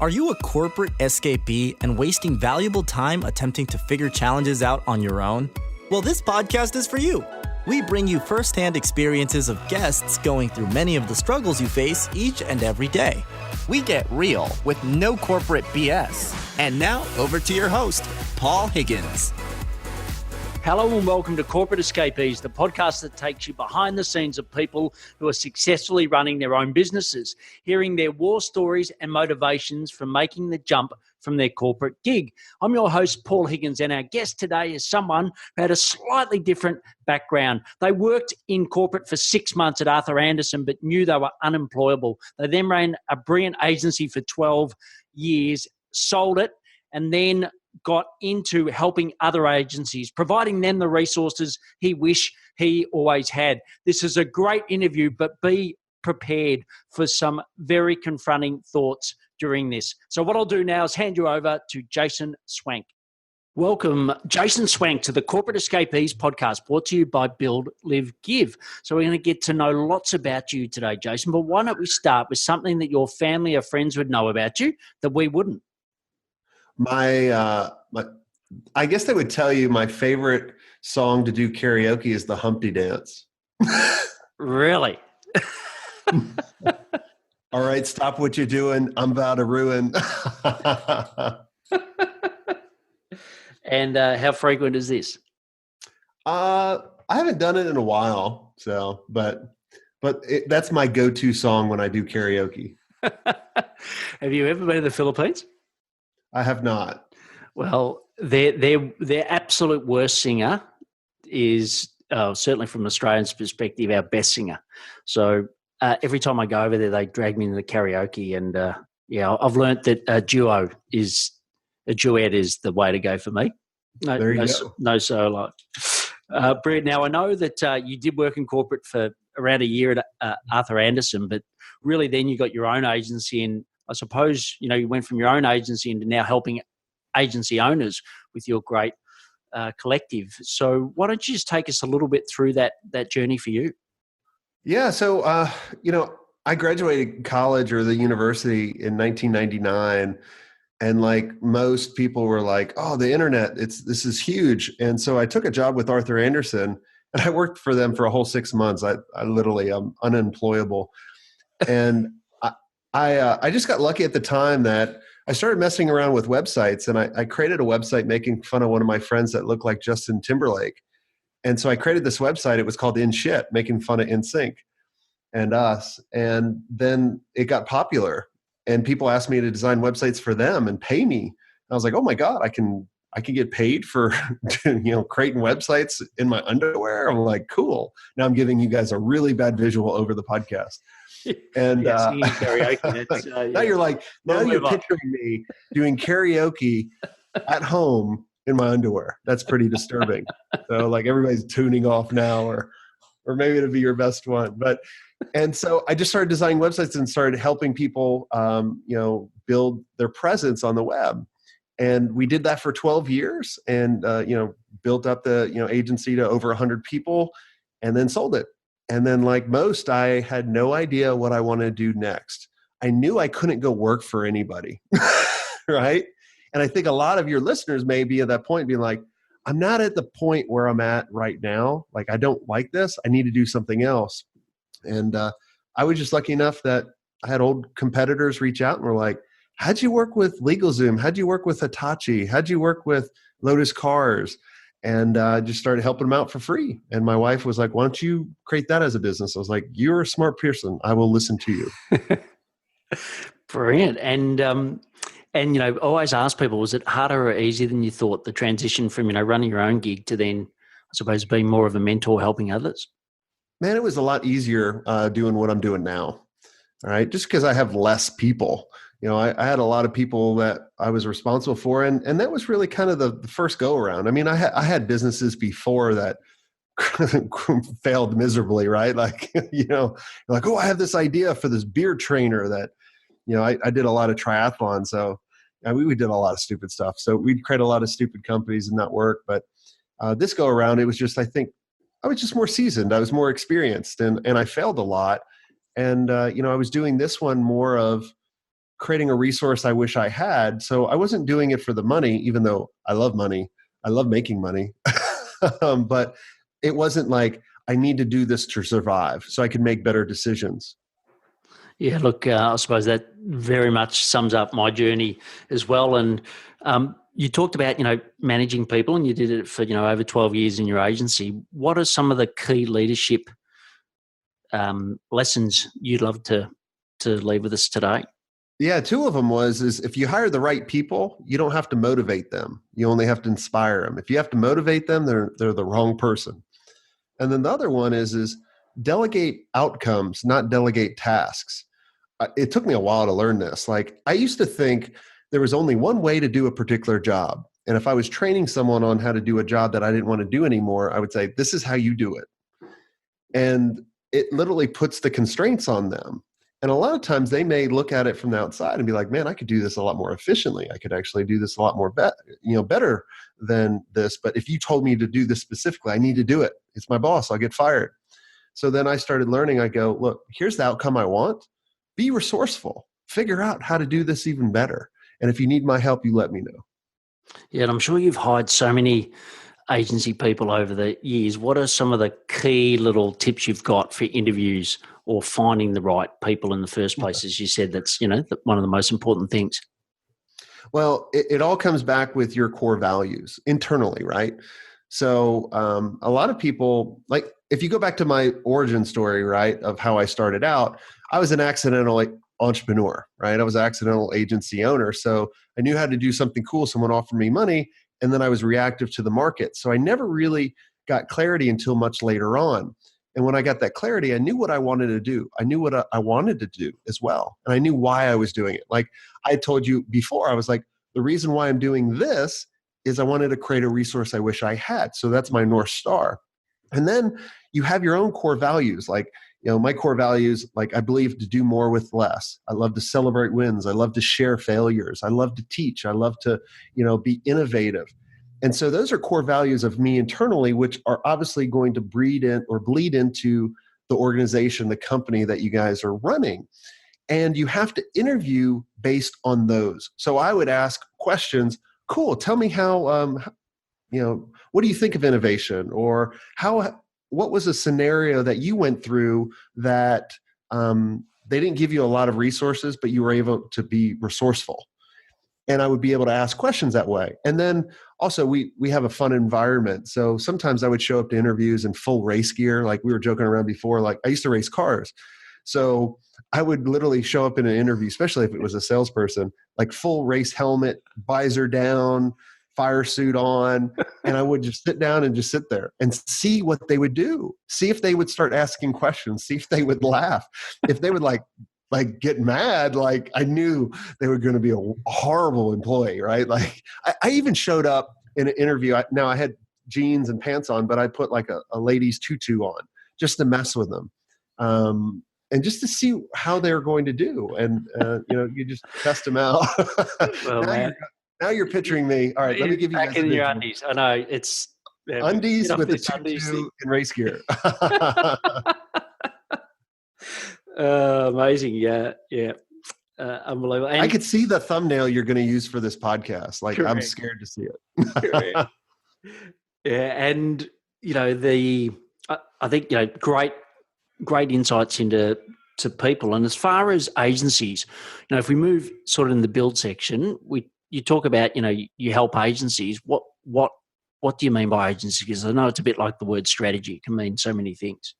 Are you a corporate escapee and wasting valuable time attempting to figure challenges out on your own? Well, this podcast is for you. We bring you firsthand experiences of guests going through many of the struggles you face each and every day. We get real with no corporate BS. And now, over to your host, Paul Higgins. Hello and welcome to Corporate Escapees, the podcast that takes you behind the scenes of people who are successfully running their own businesses, hearing their war stories and motivations from making the jump from their corporate gig. I'm your host, Paul Higgins, and our guest today is someone who had a slightly different background. They worked in corporate for 6 months at Arthur Andersen, but knew they were unemployable. They then ran a brilliant agency for 12 years, sold it, and then got into helping other agencies, providing them the resources he wished he always had. This is a great interview, but be prepared for some very confronting thoughts during this. So what I'll do now is hand you over to Jason Swenk. Welcome, Jason Swenk, to the Corporate Escapees podcast, brought to you by Build, Live, Give. So we're going to get to know lots about you today, Jason, but why don't we start with something that your family or friends would know about you that we wouldn't? I guess they would tell you my favorite song to do karaoke is the Humpty Dance. Really? All right, stop what you're doing. I'm about to ruin. And how frequent is this? I haven't done it in a while, but that's my go-to song when I do karaoke. Have you ever been to the Philippines? I have not. Well, their absolute worst singer is certainly from an Australian's perspective, our best singer. So every time I go over there, they drag me into the karaoke, and I've learnt that a duet is the way to go for me. No solo. Brett, now I know that you did work in corporate for around a year at Arthur Andersen, but really then you got your own agency, and I suppose you went from your own agency into now helping agency owners with your great collective. So why don't you just take us a little bit through that journey for you? Yeah. So, I graduated college or the university in 1999, and like most people were like, oh, the internet, this is huge. And so I took a job with Arthur Andersen, and I worked for them for a whole 6 months. I literally am unemployable. And I just got lucky at the time that I started messing around with websites, and I created a website making fun of one of my friends that looked like Justin Timberlake. And so I created this website. It was called In Shit, making fun of NSYNC and us. And then it got popular, and people asked me to design websites for them and pay me. And I was like, oh my God, I can get paid for creating websites in my underwear. I'm like, cool. Now I'm giving you guys a really bad visual over the podcast. And karaoke, now you're picturing me doing karaoke at home in my underwear. That's pretty disturbing. So like everybody's tuning off now, or maybe it'll be your best one. And so I just started designing websites and started helping people, build their presence on the web. And we did that for 12 years, and built up the agency to over 100 people, and then sold it. And then, like most, I had no idea what I wanted to do next. I knew I couldn't go work for anybody, right? And I think a lot of your listeners may be at that point being like, I'm not at the point where I'm at right now. Like, I don't like this. I need to do something else. And I was just lucky enough that I had old competitors reach out and were like, how'd you work with LegalZoom? How'd you work with Hitachi? How'd you work with Lotus Cars? And just started helping them out for free. And my wife was like, why don't you create that as a business? I was like, you're a smart person. I will listen to you. Brilliant. And I always ask people, was it harder or easier than you thought, the transition from, running your own gig to then, I suppose, being more of a mentor helping others? Man, it was a lot easier doing what I'm doing now. All right. Just because I have less people. I had a lot of people that I was responsible for, and that was really kind of the first go around. I mean, I had businesses before that failed miserably, right? Like, you're like, oh, I have this idea for this beer trainer that, I did a lot of triathlon. So we did a lot of stupid stuff. So we'd create a lot of stupid companies and not work. But this go around, it was just, I think I was just more seasoned. I was more experienced, and I failed a lot. And, I was doing this one more of, creating a resource I wish I had. So I wasn't doing it for the money, even though I love money. I love making money. But it wasn't like I need to do this to survive so I could make better decisions. Yeah, look, I suppose that very much sums up my journey as well. And you talked about, managing people, and you did it for, over 12 years in your agency. What are some of the key leadership lessons you'd love to leave with us today? Yeah, two of them is if you hire the right people, you don't have to motivate them. You only have to inspire them. If you have to motivate them, they're the wrong person. And then the other one is delegate outcomes, not delegate tasks. It took me a while to learn this. Like, I used to think there was only one way to do a particular job. And if I was training someone on how to do a job that I didn't want to do anymore, I would say, this is how you do it. And it literally puts the constraints on them. And a lot of times they may look at it from the outside and be like, man, I could do this a lot more efficiently. I could actually do this a lot more better than this. But if you told me to do this specifically, I need to do it. It's my boss. I'll get fired. So then I started learning. I go, look, here's the outcome I want. Be resourceful. Figure out how to do this even better. And if you need my help, you let me know. Yeah, and I'm sure you've hired so many agency people over the years. What are some of the key little tips you've got for interviews or finding the right people in the first place? As you said, that's, one of the most important things. Well, it all comes back with your core values internally, right? So a lot of people, like, if you go back to my origin story, right, of how I started out, I was an accidental entrepreneur, right? I was an accidental agency owner. So I knew how to do something cool. Someone offered me money, and then I was reactive to the market. So I never really got clarity until much later on. And when I got that clarity, I knew what I wanted to do. I knew what I wanted to do as well. And I knew why I was doing it. Like I told you before, I was like, the reason why I'm doing this is I wanted to create a resource I wish I had. So that's my North Star. And then you have your own core values. Like, my core values, like, I believe to do more with less. I love to celebrate wins. I love to share failures. I love to teach. I love to, be innovative. And so those are core values of me internally, which are obviously going to bleed into the organization, the company that you guys are running. And you have to interview based on those. So I would ask questions. Cool. Tell me how, what do you think of innovation? Or what was a scenario that you went through that they didn't give you a lot of resources, but you were able to be resourceful? And I would be able to ask questions that way. And then also we have a fun environment. So sometimes I would show up to interviews in full race gear. Like we were joking around before, like I used to race cars. So I would literally show up in an interview, especially if it was a salesperson, like full race helmet, visor down, fire suit on. And I would just sit down and just sit there and see what they would do. See if they would start asking questions, see if they would laugh, if they would like get mad. Like I knew they were going to be a horrible employee, right? Like I even showed up in an interview. Now I had jeans and pants on, but I put like a lady's tutu on just to mess with them. And just to see how they're going to do. And, you just test them out. Well, now you're picturing me. All right, let me give you back in your undies. I know it's undies with the tutu and race gear. Amazing. Yeah. Unbelievable. And I could see the thumbnail you're going to use for this podcast. Like, correct. I'm scared to see it. Yeah. And, I think, great insights into people. And as far as agencies, if we move sort of in the build section, you talk about, you help agencies. What do you mean by agency? Because I know it's a bit like the word strategy. It can mean so many things.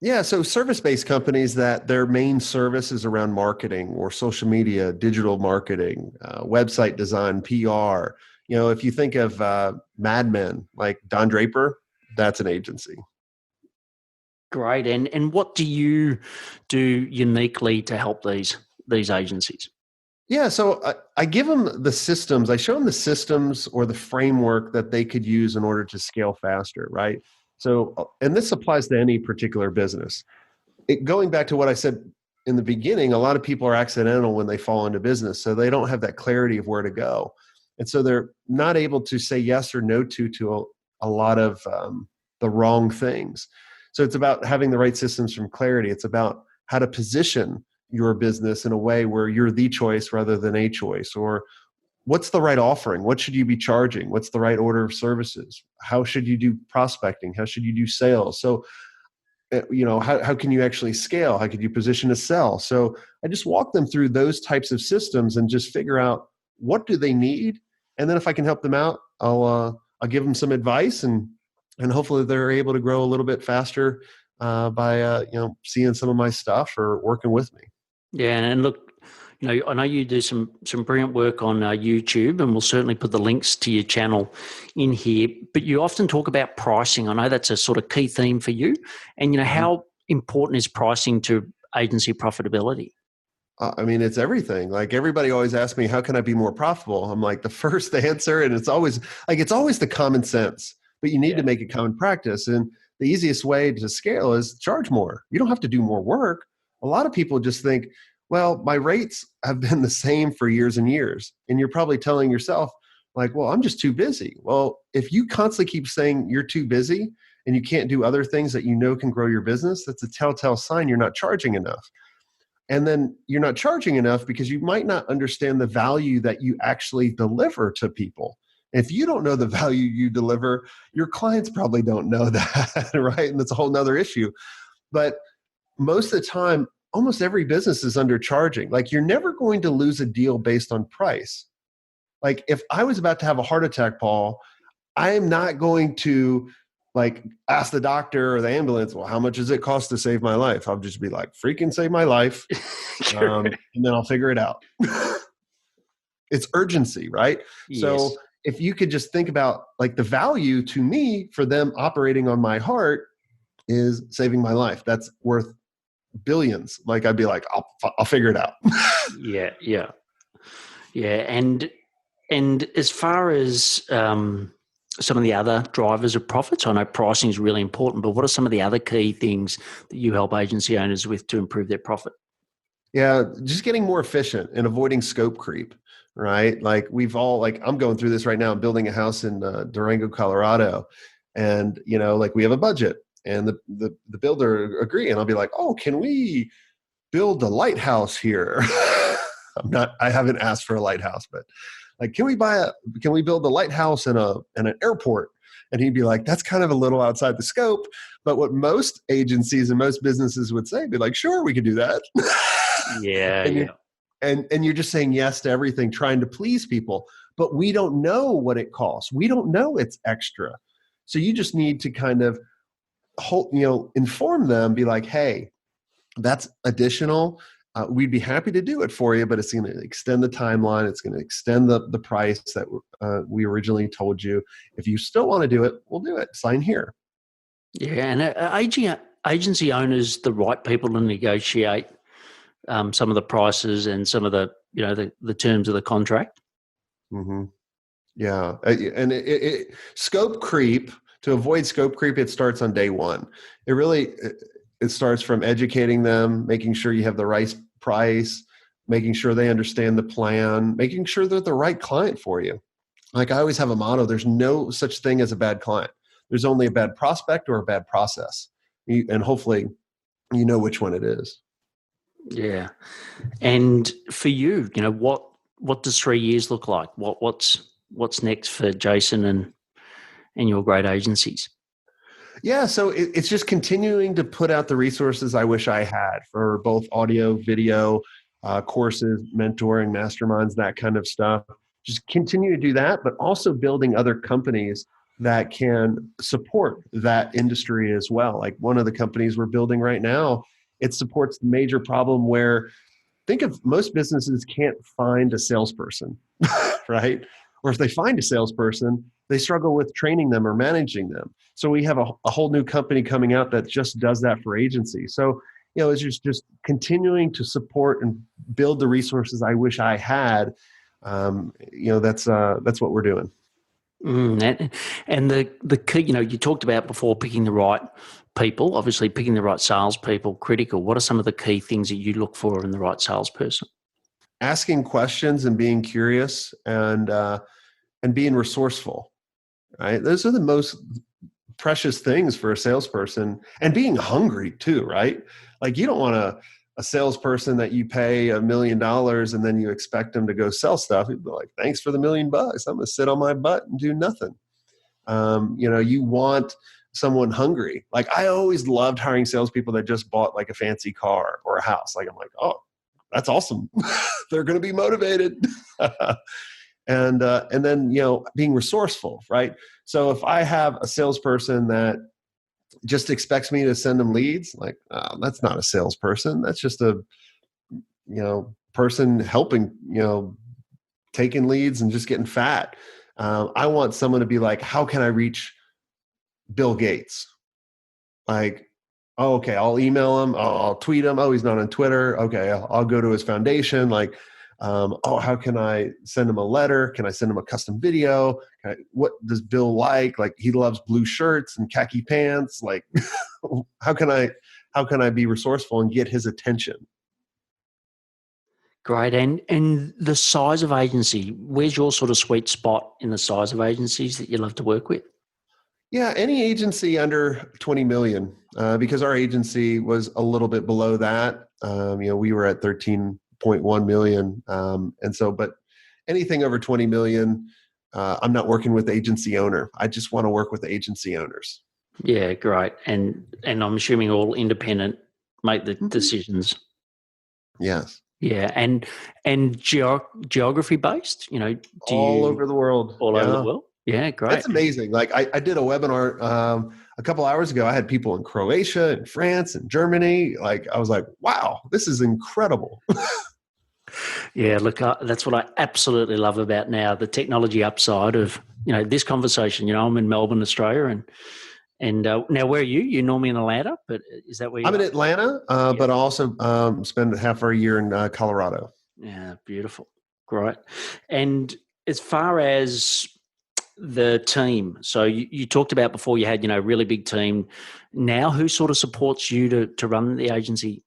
Yeah, so service-based companies that their main service is around marketing or social media, digital marketing, website design, PR. If you think of Mad Men, like Don Draper, that's an agency. Great. And what do you do uniquely to help these agencies? Yeah, so I give them the systems. I show them the systems or the framework that they could use in order to scale faster, right? So, and this applies to any particular business. Going back to what I said in the beginning, a lot of people are accidental when they fall into business, so they don't have that clarity of where to go. And so they're not able to say yes or no to a lot of the wrong things. So it's about having the right systems from clarity. It's about how to position your business in a way where you're the choice rather than a choice? Or what's the right offering? What should you be charging? What's the right order of services? How should you do prospecting? How should you do sales? So, how can you actually scale? How could you position a sell? So I just walk them through those types of systems and just figure out what do they need. And then if I can help them out, I'll give them some advice, and hopefully they're able to grow a little bit faster by seeing some of my stuff or working with me. Yeah, and look, I know you do some brilliant work on YouTube, and we'll certainly put the links to your channel in here. But you often talk about pricing. I know that's a sort of key theme for you. And how important is pricing to agency profitability? I mean, it's everything. Like, everybody always asks me, how can I be more profitable? I'm like, the first answer, and it's always the common sense, but you need to make it common practice. And the easiest way to scale is charge more. You don't have to do more work. A lot of people just think, well, my rates have been the same for years and years. And you're probably telling yourself, like, well, I'm just too busy. Well, if you constantly keep saying you're too busy and you can't do other things that can grow your business, that's a telltale sign you're not charging enough. And then you're not charging enough because you might not understand the value that you actually deliver to people. If you don't know the value you deliver, your clients probably don't know that, right? And that's a whole nother issue. But most of the time, almost every business is undercharging. Like, you're never going to lose a deal based on price. Like, if I was about to have a heart attack, Paul, I am not going to ask the doctor or the ambulance, well, how much does it cost to save my life? I'll just be like, freaking save my life. And then I'll figure it out. It's urgency, right? Yes. So if you could just think about the value to me for them operating on my heart is saving my life. That's worth billions. I'd be like, I'll figure it out. Yeah. And as far as some of the other drivers of profits, I know pricing is really important, but what are some of the other key things that you help agency owners with to improve their profit? Yeah, just getting more efficient and avoiding scope creep, right? I'm going through this right now. I'm building a house in Durango, Colorado, and we have a budget. And the builder agree, and I'll be like, oh, can we build a lighthouse here? I haven't asked for a lighthouse, but can we build a lighthouse in an airport? And he'd be like, that's kind of a little outside the scope. But what most agencies and most businesses would say, be like, sure, we could do that. And you're just saying yes to everything, trying to please people. But we don't know what it costs. We don't know it's extra. So you just need to kind of inform them, be like, hey, that's additional. We'd be happy to do it for you, but it's going to extend the timeline. It's going to extend the price that we originally told you. If you still want to do it, we'll do it. Sign here. Yeah, and agency owners, the right people to negotiate some of the prices and some of the the terms of the contract. Mm-hmm. Yeah, and scope creep. To avoid scope creep, it starts on day one. It starts from educating them, making sure you have the right price, making sure they understand the plan, making sure they're the right client for you. I always have a motto, there's no such thing as a bad client. There's only a bad prospect or a bad process. And hopefully you know which one it is. Yeah. And for you, what does 3 years look like? What's next for Jason and your great agencies? Yeah, so it's just continuing to put out the resources I wish I had for both audio, video, courses, mentoring, masterminds, that kind of stuff. Just continue to do that, but also building other companies that can support that industry as well. Like one of the companies we're building right now, it supports the major problem where think of most businesses can't find a salesperson, right? Or if they find a salesperson, they struggle with training them or managing them. So we have a whole new company coming out that just does that for agencies. So, it's just continuing to support and build the resources I wish I had. That's what we're doing. And the key, you talked about before picking the right people, obviously picking the right salespeople, critical. What are some of the key things that you look for in the right salesperson? Asking questions and being curious and being resourceful, right? Those are the most precious things for a salesperson, and being hungry too, right? You don't want to a salesperson that you pay $1 million and then you expect them to go sell stuff, you'd be like, thanks for the $1 million. I'm going to sit on my butt and do nothing. You want someone hungry. Like I always loved hiring salespeople that just bought like a fancy car or a house. Like I'm like, oh, that's awesome. They're going to be motivated. And then, being resourceful, right? So if I have a salesperson that just expects me to send them leads, like, that's not a salesperson. That's just a, person helping, taking leads and just getting fat. I want someone to be like, how can I reach Bill Gates? Like, oh, okay, I'll email him. I'll tweet him. Oh, he's not on Twitter. Okay, I'll go to his foundation. Like, how can I send him a letter? Can I send him a custom video? What does Bill like? Like, he loves blue shirts and khaki pants. Like, how can I be resourceful and get his attention? Great. And the size of agency, where's your sort of sweet spot in the size of agencies that you love to work with? Yeah, any agency under 20 million, because our agency was a little bit below that. We were at 13.1 million. But anything over 20 million, I'm not working with the agency owner. I just want to work with the agency owners. Yeah, great. And I'm assuming all independent make the decisions. Yes. Yeah, and geography based, all over the world. Over the world. Yeah, great. That's amazing. Like I did a webinar a couple hours ago. I had people in Croatia and France and Germany. Like I was like, wow, this is incredible. Yeah, look, that's what I absolutely love about now, the technology upside of, this conversation. I'm in Melbourne, Australia, and now where are you? You're normally in Atlanta, but is that where you are? I'm in Atlanta, but I also spend half our year in Colorado. Yeah, beautiful. Great. And as far as the team, so you talked about before you had, a really big team. Now who sort of supports you to run the agency?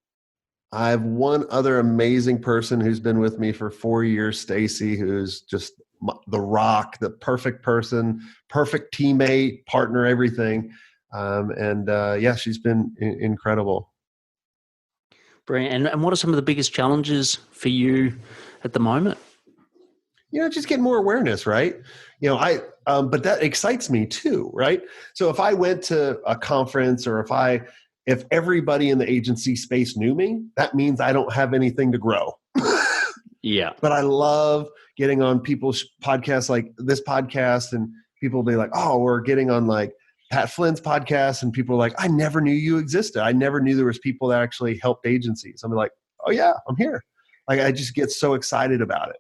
I have one other amazing person who's been with me for 4 years, Stacy, who's just the rock, the perfect person, perfect teammate, partner, everything. She's been incredible. Brilliant. And what are some of the biggest challenges for you at the moment? Just get more awareness, right? But that excites me too, right? So if I went to a conference or if everybody in the agency space knew me, that means I don't have anything to grow. Yeah. But I love getting on people's podcasts like this podcast, and people will be like, oh, we're getting on like Pat Flynn's podcast, and people are like, I never knew you existed. I never knew there was people that actually helped agencies. I'm like, oh yeah, I'm here. Like I just get so excited about it.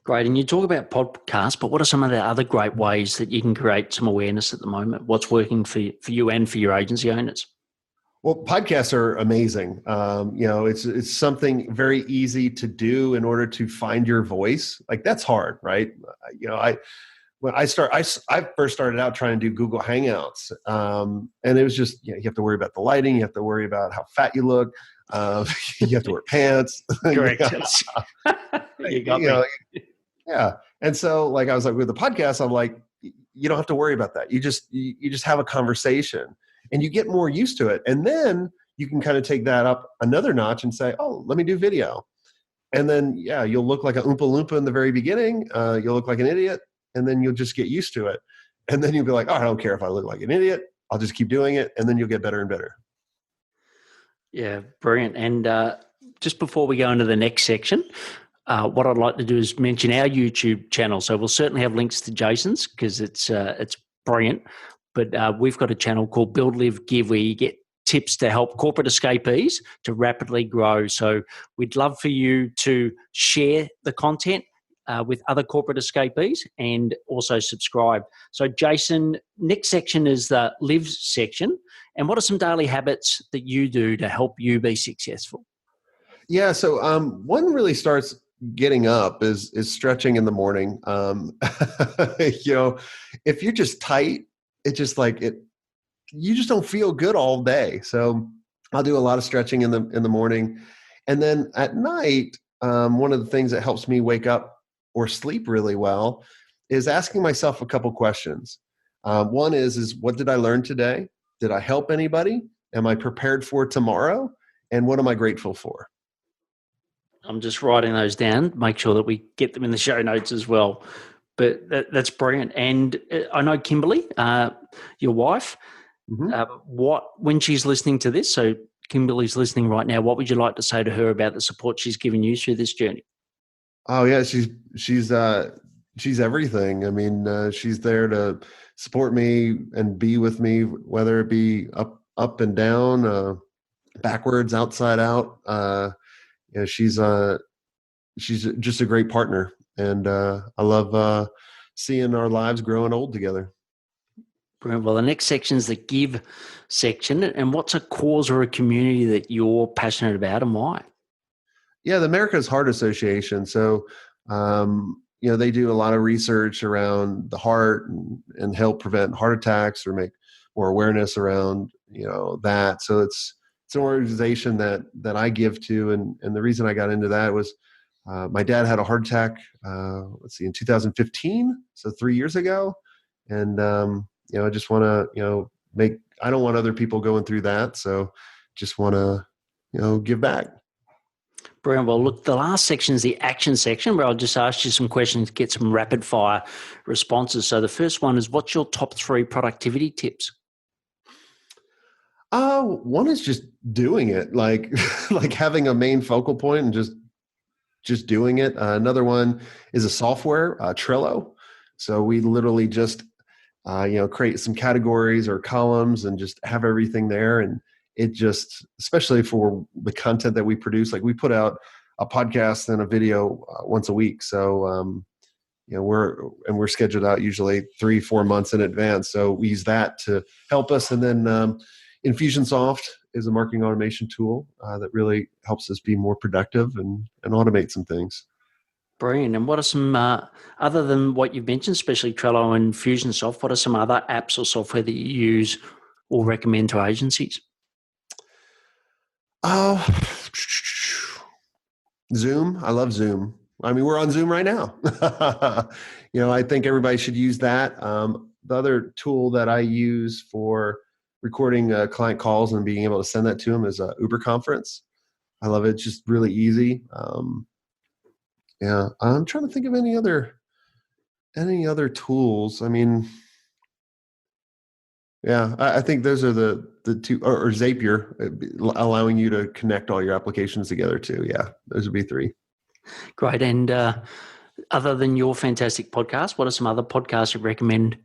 Great. And you talk about podcasts, but what are some of the other great ways that you can create some awareness at the moment? What's working for you and for your agency owners? Well, podcasts are amazing. It's something very easy to do in order to find your voice. Like that's hard, right? When I first started out trying to do Google Hangouts, and it was just you have to worry about the lighting, you have to worry about how fat you look, you have to wear pants. Correct. You got me. Yeah, and so like I was like with the podcast, I'm like, you don't have to worry about that. You just have a conversation, and you get more used to it, and then you can kind of take that up another notch and say, oh, let me do video, and then you'll look like a Oompa Loompa in the very beginning. You'll look like an idiot. And then you'll just get used to it. And then you'll be like, oh, I don't care if I look like an idiot. I'll just keep doing it. And then you'll get better and better. Yeah, brilliant. And just before we go into the next section, what I'd like to do is mention our YouTube channel. So we'll certainly have links to Jason's because it's brilliant. But we've got a channel called Build, Live, Give where you get tips to help corporate escapees to rapidly grow. So we'd love for you to share the content with other corporate escapees and also subscribe. So Jason, next section is the live section. And what are some daily habits that you do to help you be successful? Yeah. So one really starts getting up is stretching in the morning. If you're just tight, it's just like you just don't feel good all day. So I'll do a lot of stretching in the morning. And then at night, one of the things that helps me wake up or sleep really well is asking myself a couple questions. One is what did I learn today? Did I help anybody? Am I prepared for tomorrow? and what am I grateful for? I'm just writing those down, make sure that we get them in the show notes as well. But that's brilliant. And I know Kimberly, your wife, Mm-hmm. when she's listening to this, so Kimberly's listening right now, what would you like to say to her about the support she's given you through this journey? Oh yeah, she's everything. I mean, she's there to support me and be with me, whether it be up and down, backwards, outside out. She's just a great partner, and I love seeing our lives growing old together. Brilliant. Well, the next section is the give section. And what's a cause or a community that you're passionate about and why? Yeah, the America's Heart Association. So, they do a lot of research around the heart and help prevent heart attacks or make more awareness around, that. So it's an organization that I give to. And the reason I got into that was my dad had a heart attack, in 2015. So 3 years ago. And, I just want to, I don't want other people going through that. So just want to, give back. Brilliant. Well, look, the last section is the action section where I'll just ask you some questions, get some rapid fire responses. So the first one is, what's your top 3 productivity tips? One is just doing it, like having a main focal point and just doing it. Another one is a software, Trello. So we literally just create some categories or columns and just have everything there. And it just, especially for the content that we produce, like we put out a podcast and a video once a week. So, we're scheduled out usually 3-4 months in advance. So we use that to help us. And then Infusionsoft is a marketing automation tool that really helps us be more productive and automate some things. Brilliant. And what are some, other than what you've mentioned, especially Trello and Infusionsoft, what are some other apps or software that you use or recommend to agencies? Zoom. I love Zoom. I mean, we're on Zoom right now. I think everybody should use that. The other tool that I use for recording client calls and being able to send that to them is Uber Conference. I love it. It's just really easy. I'm trying to think of any other tools. I mean, I think those are the two, or Zapier, allowing you to connect all your applications together too. Yeah, those would be 3. Great. And other than your fantastic podcast, what are some other podcasts you recommend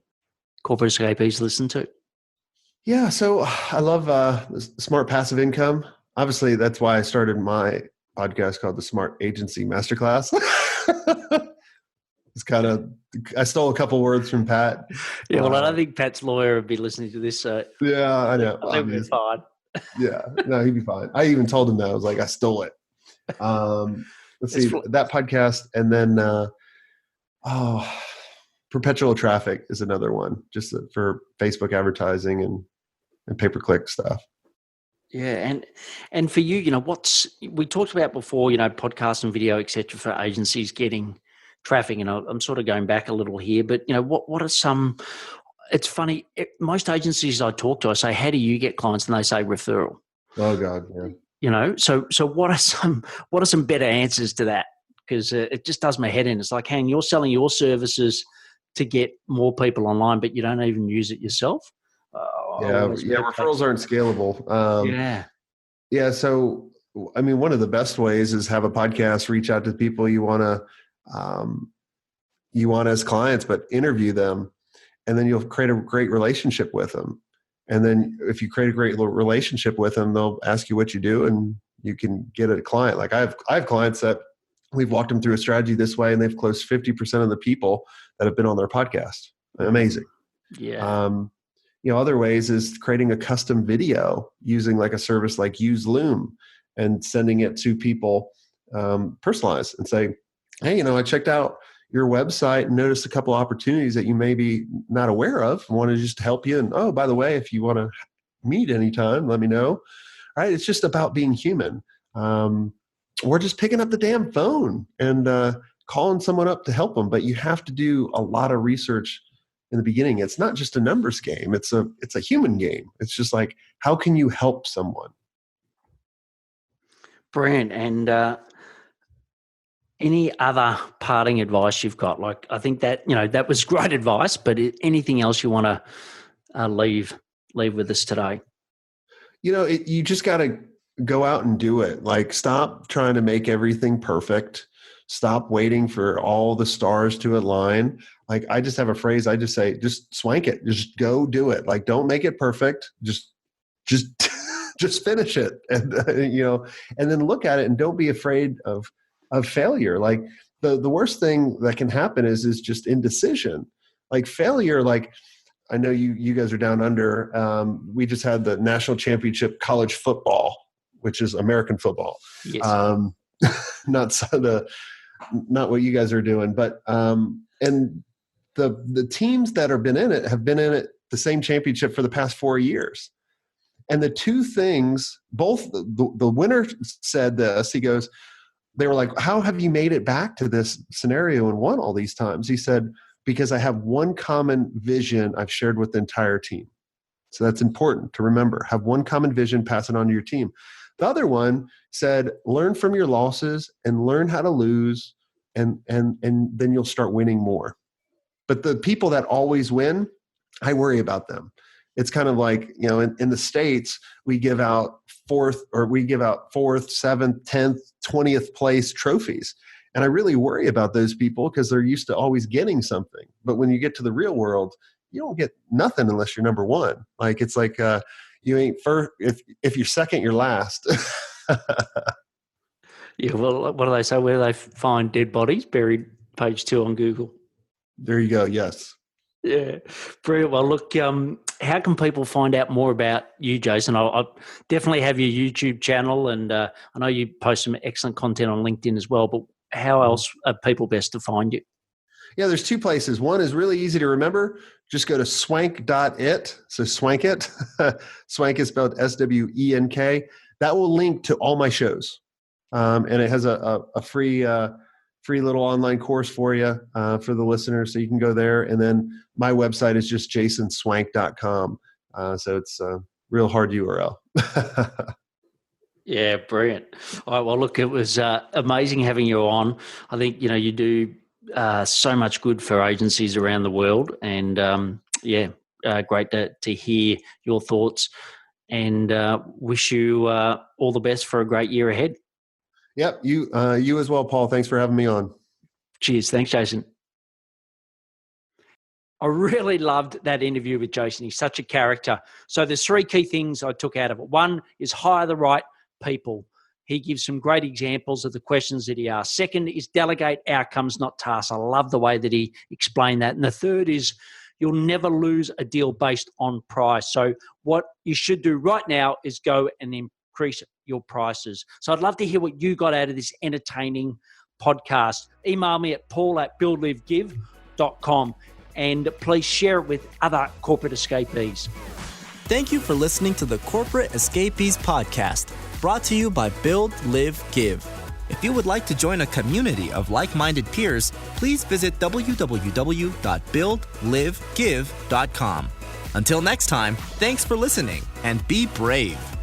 corporate escapees listen to? Yeah, so I love Smart Passive Income. Obviously, that's why I started my podcast called the Smart Agency Masterclass. It's kind of, I stole a couple words from Pat. Yeah, well, I don't think Pat's lawyer would be listening to this. So yeah, I know. I think we're fine. Yeah, no, he'd be fine. I even told him that. I was like, I stole it. Let's see, that podcast. And then, Perpetual Traffic is another one, just for Facebook advertising and pay-per-click stuff. Yeah, and for you, we talked about before, podcast and video, et cetera, for agencies getting traffic. And I'm sort of going back a little here, but what are some? It's funny. Most agencies I talk to, I say, "How do you get clients?" And they say referral. Oh God, yeah. So what are some better answers to that? Because it just does my head in. It's like, hey, you're selling your services to get more people online, but you don't even use it yourself. Referrals aren't scalable. Yeah. So, I mean, one of the best ways is have a podcast, reach out to people you want as clients, but interview them, and then you'll create a great relationship with them. And then if you create a great relationship with them, they'll ask you what you do, and you can get a client. Like I have clients that we've walked them through a strategy this way, and they've closed 50% of the people that have been on their podcast. Amazing. Yeah. Other ways is creating a custom video using like a service like Use Loom and sending it to people personalized and say, hey, I checked out your website and noticed a couple opportunities that you may be not aware of. I want to just help you. And oh, by the way, if you want to meet anytime, let me know. All right. It's just about being human. Or just picking up the damn phone and calling someone up to help them. But you have to do a lot of research in the beginning. It's not just a numbers game. It's a human game. It's just like, how can you help someone? Brilliant. And any other parting advice you've got? Like, I think that, that was great advice, but anything else you want to leave with us today? You just got to go out and do it. Like, stop trying to make everything perfect. Stop waiting for all the stars to align. Like, I just have a phrase. I just say, just swank it. Just go do it. Like, don't make it perfect. Just just finish it. And, and then look at it and don't be afraid of failure. Like, the worst thing that can happen is just indecision. Like, failure, like, I know you guys are down under. We just had the national championship college football, which is American football. Yes. Not what you guys are doing, but and the teams that have been in it the same championship for the past 4 years. And the two things, both the winner said this. He goes, they were like, "How have you made it back to this scenario and won all these times?" He said, "Because I have one common vision I've shared with the entire team." So that's important to remember. Have one common vision, pass it on to your team. The other one said, learn from your losses and learn how to lose, and then you'll start winning more. But the people that always win, I worry about them. It's kind of like, in the States, we give out fourth, 7th, 10th, 20th place trophies. And I really worry about those people because they're used to always getting something. But when you get to the real world, you don't get nothing unless you're number one. Like, it's like you ain't first. If you're second, you're last. Yeah, well, what do they say? Where do they find dead bodies? Buried, page 2 on Google. There you go. Yes. Yeah, brilliant. Well, look, how can people find out more about you, Jason? I'll definitely have your YouTube channel, and I know you post some excellent content on LinkedIn as well, but how else are people best to find you? Yeah, there's two places. One is really easy to remember. Just go to swenk.it. So Swenk it. Swenk is spelled SWENK. That will link to all my shows. And it has a free little online course for you, for the listeners. So you can go there. And then my website is just jasonswank.com. So it's a real hard URL. Yeah, brilliant. All right, well, look, it was amazing having you on. I think, you do so much good for agencies around the world. And, great to hear your thoughts, and wish you all the best for a great year ahead. Yep, you as well, Paul. Thanks for having me on. Cheers. Thanks, Jason. I really loved that interview with Jason. He's such a character. So there's 3 key things I took out of it. One is hire the right people. He gives some great examples of the questions that he asked. Second is delegate outcomes, not tasks. I love the way that he explained that. And the third is you'll never lose a deal based on price. So what you should do right now is go and increase your prices. So I'd love to hear what you got out of this entertaining podcast. Email me at paul@buildlivegive.com, and please share it with other corporate escapees. Thank you for listening to the Corporate Escapees podcast, brought to you by Build, Live, Give. If you would like to join a community of like-minded peers, please visit www.buildlivegive.com. Until next time, thanks for listening, and be brave.